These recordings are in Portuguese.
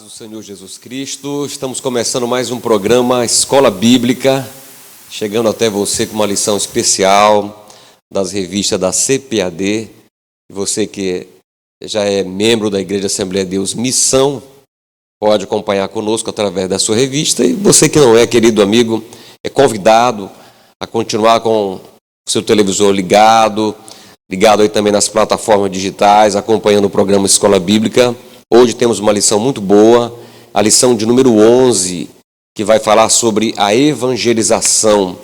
do Senhor Jesus Cristo, estamos começando mais um programa Escola Bíblica, chegando até você com uma lição especial das revistas da CPAD. Você que já é membro da Igreja Assembleia de Deus Missão, pode acompanhar conosco através da sua revista, e você que não é, querido amigo, é convidado a continuar com o seu televisor ligado aí também nas plataformas digitais, acompanhando o programa Escola Bíblica. Hoje temos uma lição muito boa, a lição de número 11, que vai falar sobre a evangelização.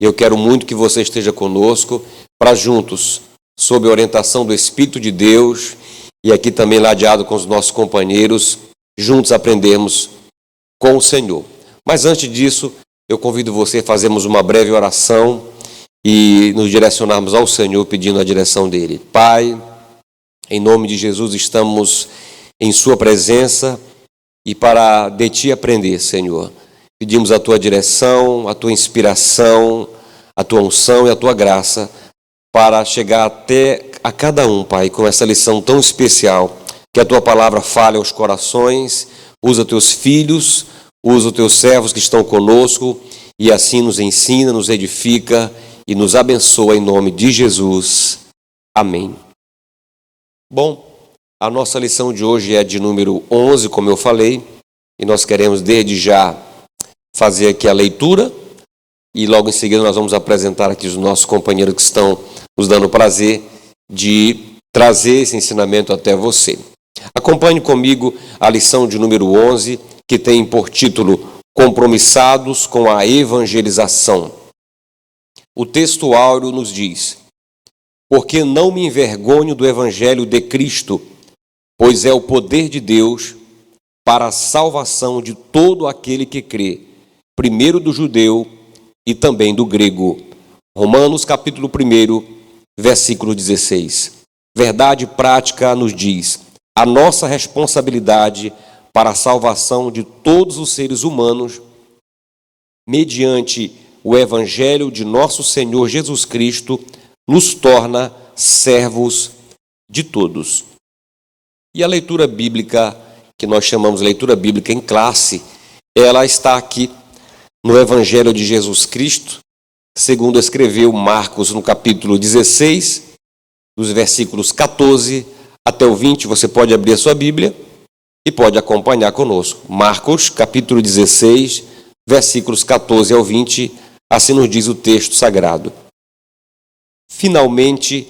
Eu quero muito que você esteja conosco para juntos, sob a orientação do Espírito de Deus, e aqui também ladeado com os nossos companheiros, juntos aprendermos com o Senhor. Mas antes disso, eu convido você a fazermos uma breve oração e nos direcionarmos ao Senhor pedindo a direção dele. Pai, em nome de Jesus estamos em sua presença e para de ti aprender, Senhor. Pedimos a tua direção, a tua inspiração, a tua unção e a tua graça para chegar até a cada um, Pai, com essa lição tão especial. Que a tua palavra fale aos corações, usa teus filhos, usa os teus servos que estão conosco e assim nos ensina, nos edifica e nos abençoa em nome de Jesus. Amém. Bom, a nossa lição de hoje é de número 11, como eu falei, e nós queremos desde já fazer aqui a leitura e logo em seguida nós vamos apresentar aqui os nossos companheiros que estão nos dando o prazer de trazer esse ensinamento até você. Acompanhe comigo a lição de número 11, que tem por título Compromissados com a Evangelização. O texto áureo nos diz: porque não me envergonho do Evangelho de Cristo, pois é o poder de Deus para a salvação de todo aquele que crê, primeiro do judeu e também do grego. Romanos capítulo 1, versículo 16. Verdade prática nos diz: a nossa responsabilidade para a salvação de todos os seres humanos, mediante o Evangelho de nosso Senhor Jesus Cristo, nos torna servos de todos. E a leitura bíblica, que nós chamamos de leitura bíblica em classe, ela está aqui no Evangelho de Jesus Cristo, segundo escreveu Marcos no capítulo 16, dos versículos 14 até o 20. Você pode abrir a sua Bíblia e pode acompanhar conosco. Marcos capítulo 16, versículos 14 ao 20, assim nos diz o texto sagrado. Finalmente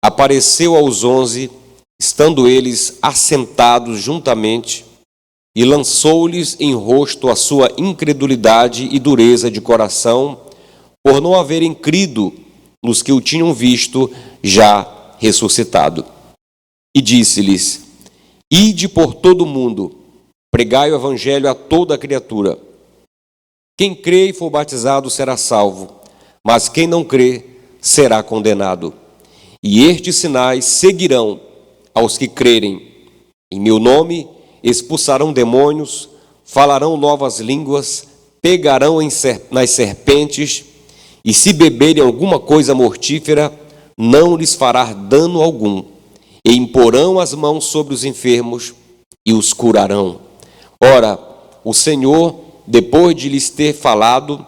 apareceu aos 11, estando eles assentados juntamente, e lançou-lhes em rosto a sua incredulidade e dureza de coração, por não haverem crido nos que o tinham visto já ressuscitado. E disse-lhes: ide por todo o mundo, pregai o evangelho a toda a criatura. Quem crê e for batizado será salvo, mas quem não crê será condenado. E estes sinais seguirão aos que crerem. Em meu nome expulsarão demônios, falarão novas línguas, pegarão nas serpentes, e se beberem alguma coisa mortífera, não lhes fará dano algum. E imporão as mãos sobre os enfermos e os curarão. Ora, o Senhor, depois de lhes ter falado,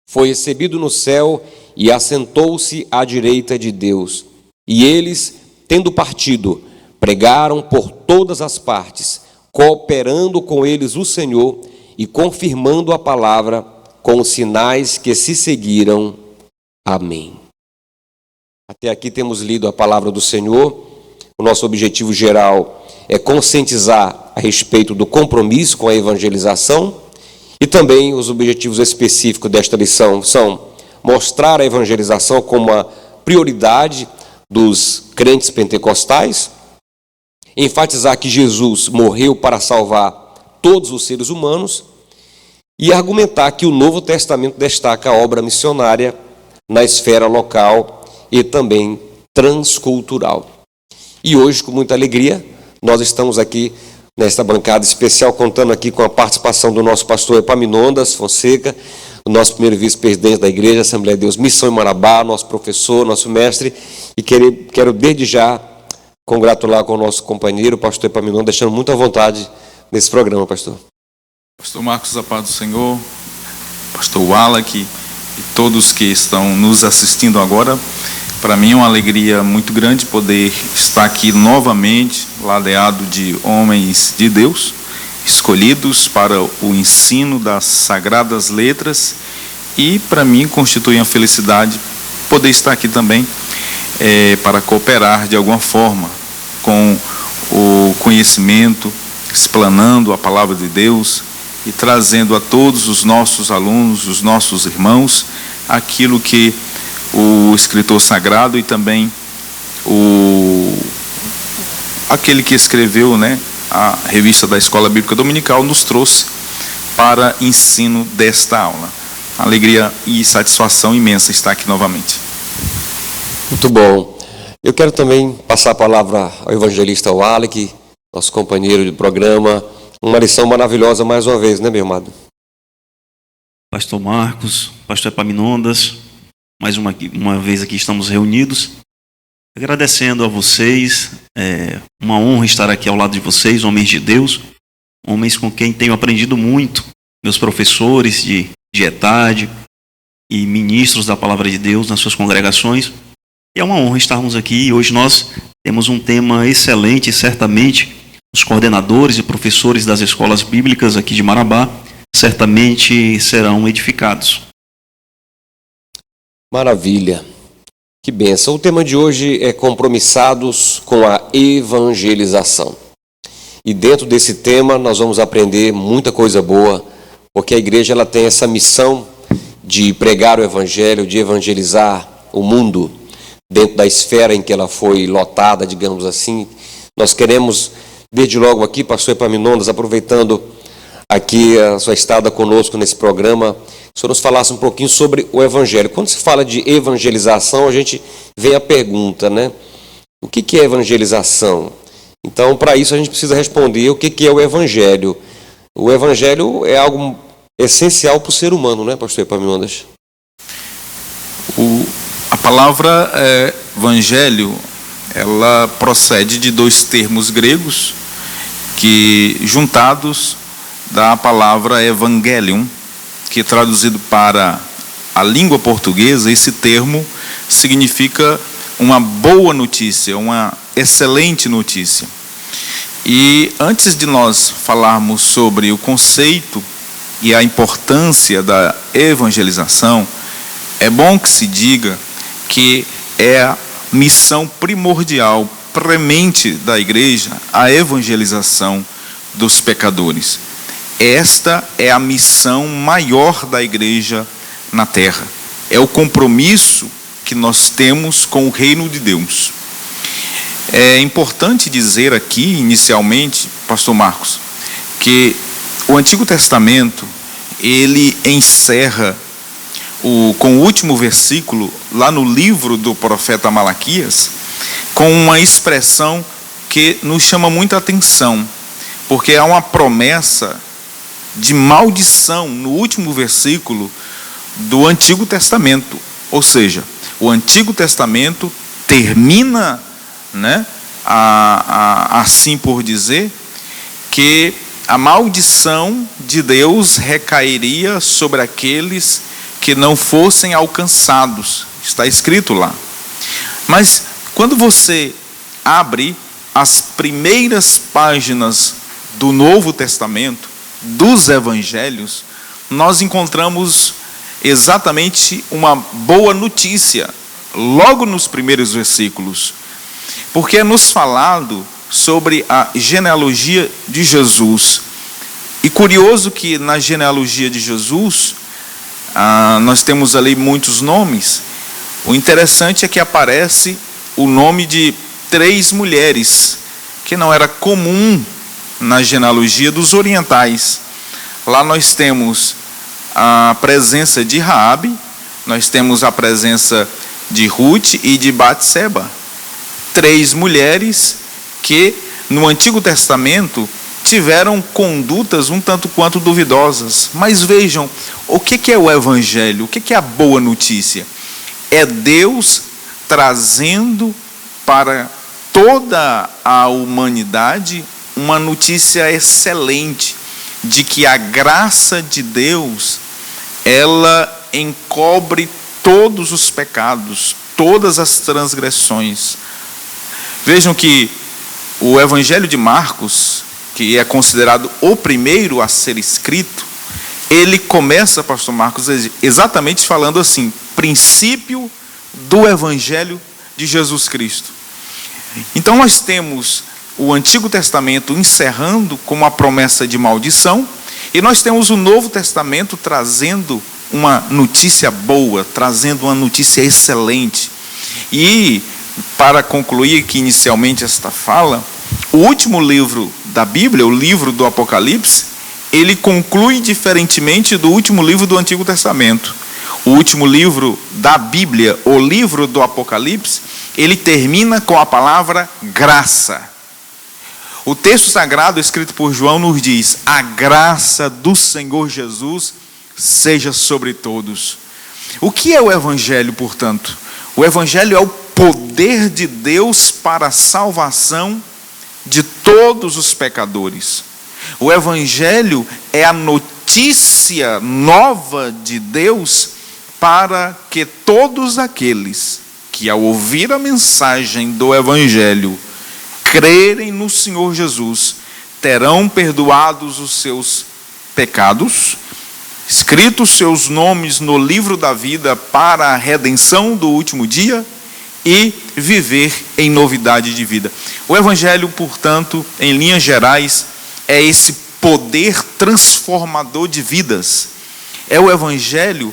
foi recebido no céu e assentou-se à direita de Deus. E eles, tendo partido, pregaram por todas as partes, cooperando com eles o Senhor e confirmando a palavra com os sinais que se seguiram. Amém. Até aqui temos lido a palavra do Senhor. O nosso objetivo geral é conscientizar a respeito do compromisso com a evangelização, e também os objetivos específicos desta lição são mostrar a evangelização como uma prioridade dos crentes pentecostais, enfatizar que Jesus morreu para salvar todos os seres humanos e argumentar que o Novo Testamento destaca a obra missionária na esfera local e também transcultural. E hoje, com muita alegria, nós estamos aqui nesta bancada especial, contando aqui com a participação do nosso pastor Epaminondas Fonseca, o nosso primeiro vice-presidente da Igreja Assembleia de Deus Missão em Marabá, nosso professor, nosso mestre, e quero desde já congratular com o nosso companheiro, o pastor Epaminondas, deixando muito à vontade nesse programa, pastor. Pastor Marcos, a paz do Senhor, pastor Wallach e todos que estão nos assistindo agora. Para mim é uma alegria muito grande poder estar aqui novamente, ladeado de homens de Deus, escolhidos para o ensino das Sagradas Letras, e para mim constitui uma felicidade poder estar aqui também para cooperar de alguma forma com o conhecimento, explanando a palavra de Deus e trazendo a todos os nossos alunos, os nossos irmãos, aquilo que o escritor sagrado e também aquele que escreveu, a revista da Escola Bíblica Dominical nos trouxe para ensino desta aula. Alegria e satisfação imensa estar aqui novamente. Muito bom. Eu quero também passar a palavra ao evangelista Wallach, nosso companheiro de programa. Uma lição maravilhosa mais uma vez, né, meu amado? Pastor Marcos, pastor Epaminondas, mais uma vez aqui estamos reunidos, agradecendo a vocês, uma honra estar aqui ao lado de vocês, homens de Deus, homens com quem tenho aprendido muito, meus professores de ETAD e ministros da Palavra de Deus nas suas congregações, e é uma honra estarmos aqui. E hoje nós temos um tema excelente, e certamente os coordenadores e professores das escolas bíblicas aqui de Marabá certamente serão edificados. Maravilha, que bênção. O tema de hoje é compromissados com a evangelização. E dentro desse tema nós vamos aprender muita coisa boa, porque a igreja ela tem essa missão de pregar o evangelho, de evangelizar o mundo dentro da esfera em que ela foi lotada, digamos assim. Nós queremos, desde logo aqui, pastor Epaminondas, aproveitando aqui a sua estada conosco nesse programa, que o senhor nos falasse um pouquinho sobre o evangelho. Quando se fala de evangelização, a gente vem a pergunta, o que é evangelização? Então, para isso a gente precisa responder o que é o evangelho. O evangelho é algo essencial para o ser humano, né, pastor Epaminondas? A palavra evangelho, ela procede de dois termos gregos que juntados dá a palavra evangelium, que traduzido para a língua portuguesa, esse termo significa uma boa notícia, uma excelente notícia. E antes de nós falarmos sobre o conceito e a importância da evangelização, é bom que se diga que é a missão primordial, premente da igreja, a evangelização dos pecadores. Esta é a missão maior da igreja na terra. É o compromisso que nós temos com o reino de Deus. É importante dizer aqui, inicialmente, pastor Marcos, que o Antigo Testamento, ele encerra com o último versículo, lá no livro do profeta Malaquias, com uma expressão que nos chama muita atenção, porque há uma promessa de maldição no último versículo do Antigo Testamento. Ou seja, o Antigo Testamento termina, assim por dizer, que a maldição de Deus recairia sobre aqueles que não fossem alcançados. Está escrito lá. Mas quando você abre as primeiras páginas do Novo Testamento, dos Evangelhos, nós encontramos exatamente uma boa notícia, logo nos primeiros versículos, porque é nos falado sobre a genealogia de Jesus. E curioso que na genealogia de Jesus, nós temos ali muitos nomes. O interessante é que aparece o nome de 3 mulheres, que não era comum na genealogia dos orientais. Lá nós temos a presença de Raabe, nós temos a presença de Ruth e de Batseba. 3 mulheres que no Antigo Testamento tiveram condutas um tanto quanto duvidosas. Mas vejam, o que é o Evangelho? O que é a boa notícia? É Deus trazendo para toda a humanidade uma notícia excelente de que a graça de Deus, ela encobre todos os pecados, todas as transgressões. Vejam que o Evangelho de Marcos, que é considerado o primeiro a ser escrito, ele começa, pastor Marcos, exatamente falando assim: princípio do Evangelho de Jesus Cristo. Então nós temos o Antigo Testamento encerrando com uma promessa de maldição, e nós temos o Novo Testamento trazendo uma notícia boa, trazendo uma notícia excelente. E, para concluir aqui inicialmente esta fala, o último livro da Bíblia, o livro do Apocalipse, ele conclui diferentemente do último livro do Antigo Testamento. O último livro da Bíblia, o livro do Apocalipse, ele termina com a palavra graça. O texto sagrado escrito por João nos diz: a graça do Senhor Jesus seja sobre todos. O que é o Evangelho, portanto? O Evangelho é o poder de Deus para a salvação de todos os pecadores. O Evangelho é a notícia nova de Deus para que todos aqueles que, ao ouvir a mensagem do Evangelho, crerem no Senhor Jesus, terão perdoados os seus pecados, escritos seus nomes no livro da vida para a redenção do último dia e viver em novidade de vida. O Evangelho, portanto, em linhas gerais, é esse poder transformador de vidas. É o Evangelho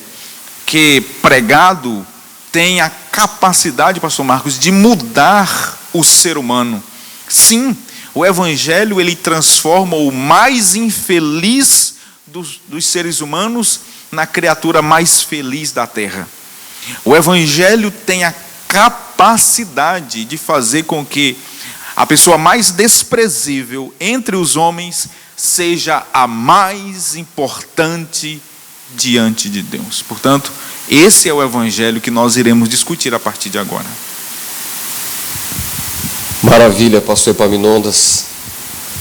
que, pregado, tem a capacidade, pastor Marcos, de mudar o ser humano. Sim, o Evangelho, ele transforma o mais infeliz dos seres humanos na criatura mais feliz da terra. O Evangelho tem a capacidade de fazer com que a pessoa mais desprezível entre os homens seja a mais importante diante de Deus. Portanto, esse é o Evangelho que nós iremos discutir a partir de agora. Maravilha, pastor Epaminondas.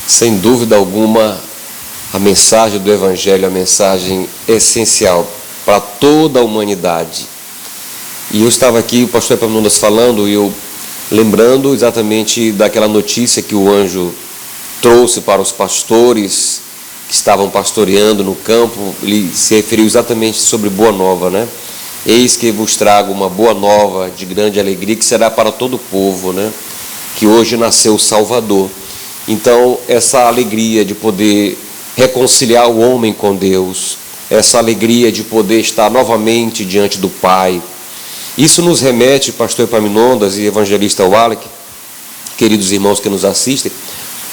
Sem dúvida alguma, a mensagem do Evangelho é a mensagem essencial para toda a humanidade. E eu estava aqui, o pastor Epaminondas falando, e eu lembrando exatamente daquela notícia que o anjo trouxe para os pastores que estavam pastoreando no campo. Ele se referiu exatamente sobre boa nova, né? Eis que vos trago uma boa nova de grande alegria, que será para todo o povo, né? Que hoje nasceu o Salvador. Então, essa alegria de poder reconciliar o homem com Deus, essa alegria de poder estar novamente diante do Pai, isso nos remete, pastor Epaminondas e evangelista Wallach, queridos irmãos que nos assistem,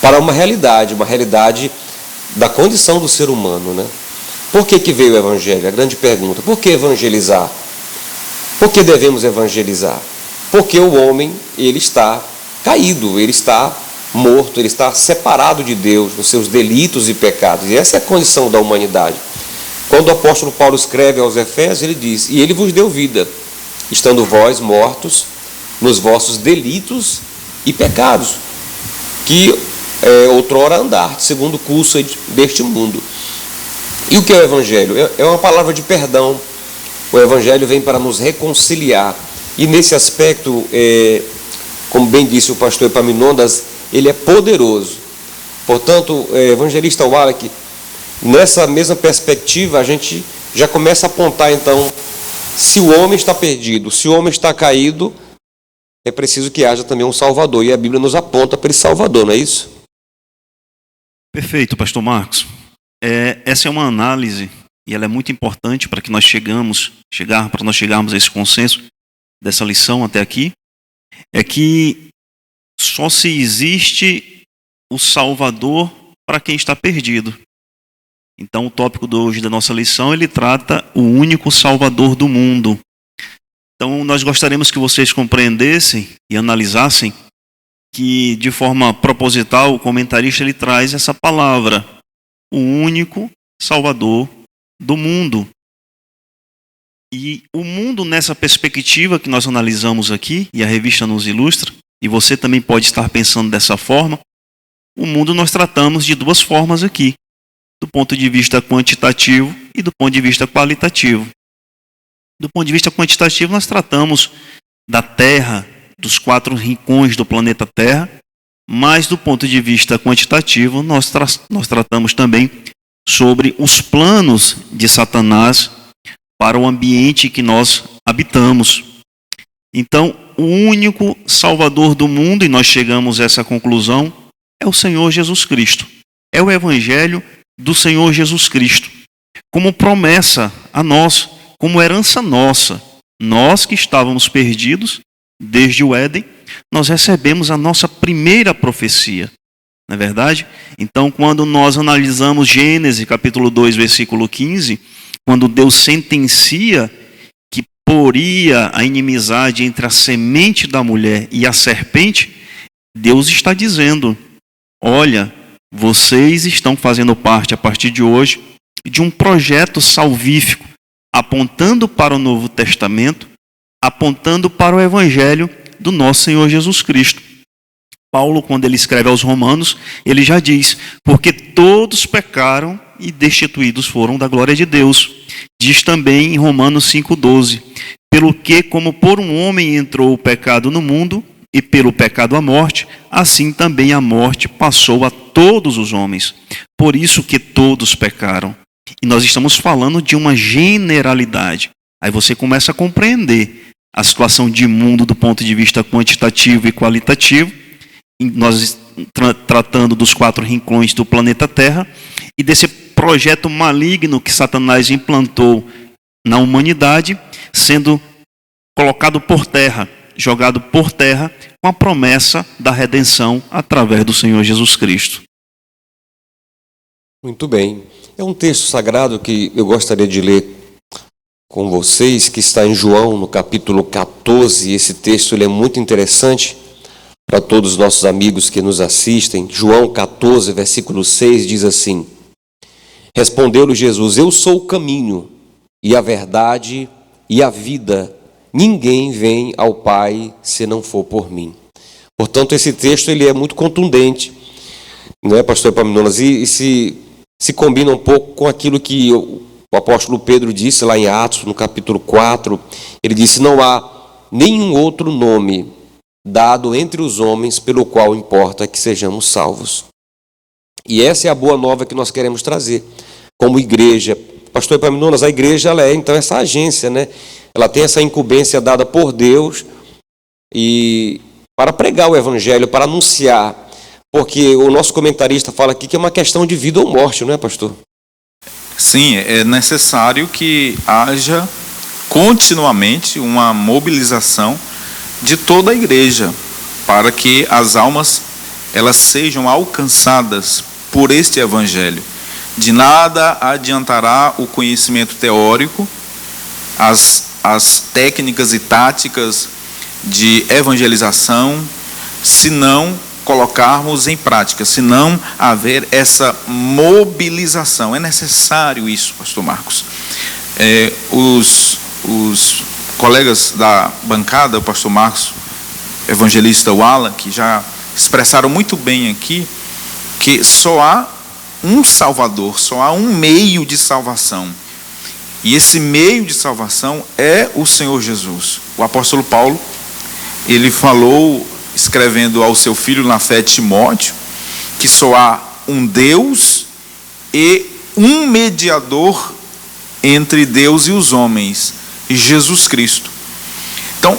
para uma realidade da condição do ser humano, né? Por que veio o Evangelho? A grande pergunta. Por que evangelizar? Por que devemos evangelizar? Porque o homem, ele está caído, ele está morto, ele está separado de Deus nos seus delitos e pecados. E essa é a condição da humanidade. Quando o apóstolo Paulo escreve aos Efésios, ele diz: e ele vos deu vida, estando vós mortos nos vossos delitos e pecados, que outrora andaste segundo o curso deste mundo. E o que é o Evangelho? É uma palavra de perdão. O Evangelho vem para nos reconciliar. E nesse aspecto, como bem disse o pastor Epaminondas, ele é poderoso. Portanto, evangelista Wallach, nessa mesma perspectiva, a gente já começa a apontar, então, se o homem está perdido, se o homem está caído, é preciso que haja também um Salvador. E a Bíblia nos aponta para esse Salvador, não é isso? Perfeito, pastor Marcos. Essa é uma análise, e ela é muito importante para que nós chegarmos a esse consenso dessa lição até aqui, é que só se existe o Salvador para quem está perdido. Então, o tópico de hoje da nossa lição, ele trata o único Salvador do mundo. Então, nós gostaríamos que vocês compreendessem e analisassem que, de forma proposital, o comentarista ele traz essa palavra, o único Salvador do mundo. E o mundo, nessa perspectiva que nós analisamos aqui, e a revista nos ilustra, e você também pode estar pensando dessa forma, o mundo nós tratamos de duas formas aqui, do ponto de vista quantitativo e do ponto de vista qualitativo. Do ponto de vista quantitativo, nós tratamos da Terra, dos 4 rincões do planeta Terra, mas do ponto de vista quantitativo, nós tratamos também sobre os planos de Satanás para o ambiente que nós habitamos. Então, o único Salvador do mundo, e nós chegamos a essa conclusão, é o Senhor Jesus Cristo. É o Evangelho do Senhor Jesus Cristo. Como promessa a nós, como herança nossa, nós que estávamos perdidos desde o Éden, nós recebemos a nossa primeira profecia. Não é verdade? Então, quando nós analisamos Gênesis, capítulo 2, versículo 15, quando Deus sentencia que poria a inimizade entre a semente da mulher e a serpente, Deus está dizendo: olha, vocês estão fazendo parte, a partir de hoje, de um projeto salvífico, apontando para o Novo Testamento, apontando para o Evangelho do nosso Senhor Jesus Cristo. Paulo, quando ele escreve aos Romanos, ele já diz: porque todos pecaram e destituídos foram da glória de Deus. Diz também em Romanos 5,12: pelo que, como por um homem entrou o pecado no mundo, e pelo pecado a morte, assim também a morte passou a todos os homens. Por isso que todos pecaram. E nós estamos falando de uma generalidade. Aí você começa a compreender a situação de mundo do ponto de vista quantitativo e qualitativo. Nós tratando dos 4 rincões do planeta Terra e desse projeto maligno que Satanás implantou na humanidade, sendo colocado por terra, jogado por terra, com a promessa da redenção através do Senhor Jesus Cristo. Muito bem. É um texto sagrado que eu gostaria de ler com vocês, que está em João, no capítulo 14. Esse texto ele é muito interessante para todos os nossos amigos que nos assistem. João 14, versículo 6, diz assim: respondeu-lhe Jesus: eu sou o caminho e a verdade e a vida. Ninguém vem ao Pai se não for por mim. Portanto, esse texto ele é muito contundente, não é, pastor Epaminondas? E se combina um pouco com aquilo que o apóstolo Pedro disse lá em Atos, no capítulo 4. Ele disse: não há nenhum outro nome dado entre os homens pelo qual importa que sejamos salvos. E essa é a boa nova que nós queremos trazer como igreja. Pastor Epaminondas, a igreja ela é então essa agência, né? Ela tem essa incumbência dada por Deus e para pregar o evangelho, para anunciar, porque o nosso comentarista fala aqui que é uma questão de vida ou morte, não é, pastor? Sim, é necessário que haja continuamente uma mobilização de toda a igreja para que as almas elas sejam alcançadas por este evangelho. De nada adiantará o conhecimento teórico, as técnicas e táticas de evangelização, se não colocarmos em prática, se não haver essa mobilização. É necessário isso, pastor Marcos. Os colegas da bancada, o pastor Marcos, evangelista Wallace, que já expressaram muito bem aqui, que só há um Salvador, só há um meio de salvação. E esse meio de salvação é o Senhor Jesus. O apóstolo Paulo, ele falou, escrevendo ao seu filho na fé Timóteo, que só há um Deus e um mediador entre Deus e os homens, Jesus Cristo. Então,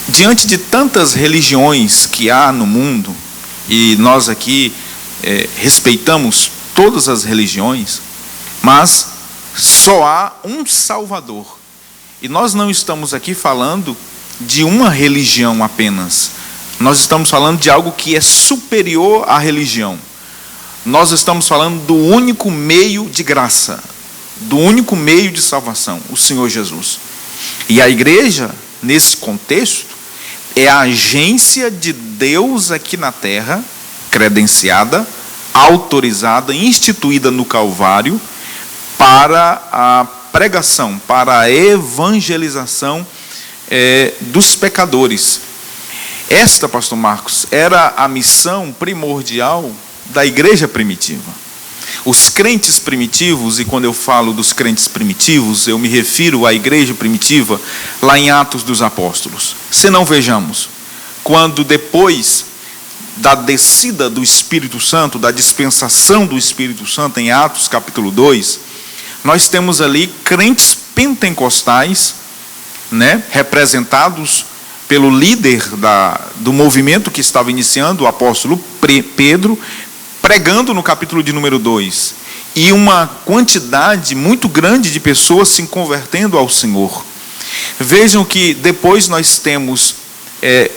diante de tantas religiões que há no mundo, e nós aqui respeitamos todas as religiões, mas só há um Salvador. E nós não estamos aqui falando de uma religião apenas. Nós estamos falando de algo que é superior à religião. Nós estamos falando do único meio de graça, do único meio de salvação, o Senhor Jesus. E a igreja, nesse contexto, é a agência de Deus aqui na terra, credenciada, autorizada, instituída no Calvário, para a pregação, para a evangelização dos pecadores. Esta, pastor Marcos, era a missão primordial da igreja primitiva. Os crentes primitivos, e quando eu falo dos crentes primitivos, eu me refiro à igreja primitiva lá em Atos dos Apóstolos. Se não vejamos, quando depois da descida do Espírito Santo, da dispensação do Espírito Santo em Atos capítulo 2, nós temos ali crentes pentecostais, né, representados pelo líder do movimento que estava iniciando, o apóstolo Pedro, pregando no capítulo de número 2, e uma quantidade muito grande de pessoas se convertendo ao Senhor. Vejam que depois nós temos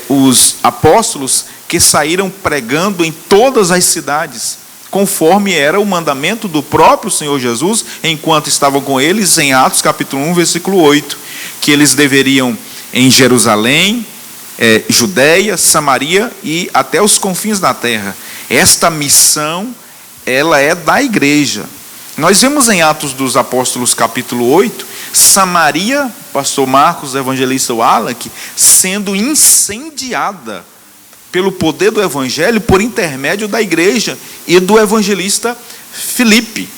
os apóstolos que saíram pregando em todas as cidades, conforme era o mandamento do próprio Senhor Jesus, enquanto estavam com eles em Atos capítulo 1, versículo 8, que eles deveriam em Jerusalém, Judeia, Samaria e até os confins da terra. Esta missão, ela é da igreja. Nós vemos em Atos dos Apóstolos capítulo 8, Samaria, pastor Marcos, evangelista Wallach, sendo incendiada pelo poder do evangelho por intermédio da igreja e do evangelista Filipe.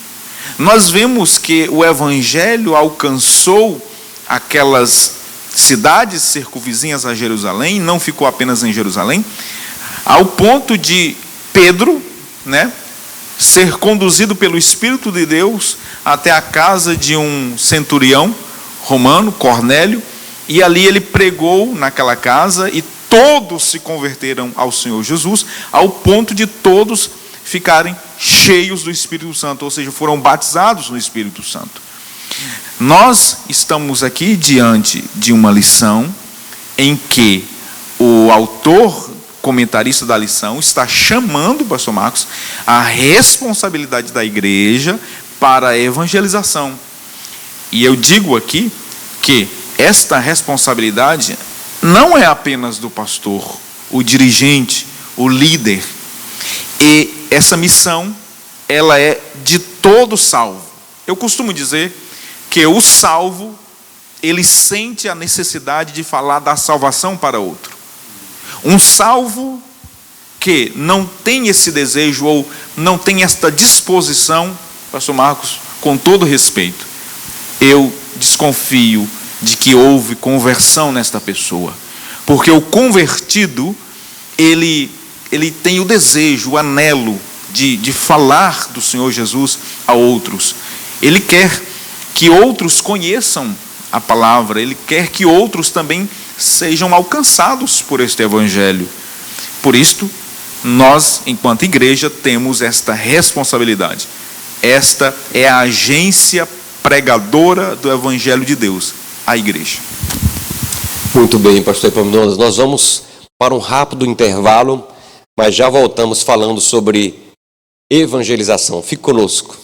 Nós vemos que o evangelho alcançou aquelas cidades circunvizinhas a Jerusalém, não ficou apenas em Jerusalém, ao ponto de Pedro, né, ser conduzido pelo Espírito de Deus até a casa de um centurião romano, Cornélio, e ali ele pregou naquela casa e todos se converteram ao Senhor Jesus, ao ponto de todos ficarem cheios do Espírito Santo, ou seja, foram batizados no Espírito Santo. Nós estamos aqui diante de uma lição em que o autor, comentarista da lição, está chamando, pastor Marcos, a responsabilidade da igreja para a evangelização. E eu digo aqui que esta responsabilidade não é apenas do pastor, o dirigente, o líder. E essa missão, ela é de todo salvo. Eu costumo dizer que o salvo, ele sente a necessidade de falar da salvação para outro. Um salvo que não tem esse desejo ou não tem esta disposição, pastor Marcos, com todo respeito, eu desconfio de que houve conversão nesta pessoa. Porque o convertido, ele tem o desejo, o anelo de falar do Senhor Jesus a outros. Ele quer que outros conheçam a palavra, ele quer que outros também sejam alcançados por este evangelho. Por isto, nós, enquanto igreja, temos esta responsabilidade. Esta é a agência pregadora do evangelho de Deus, a igreja. Muito bem, pastor Epaminondas. Nós vamos para um rápido intervalo, mas já voltamos falando sobre evangelização. Fique conosco.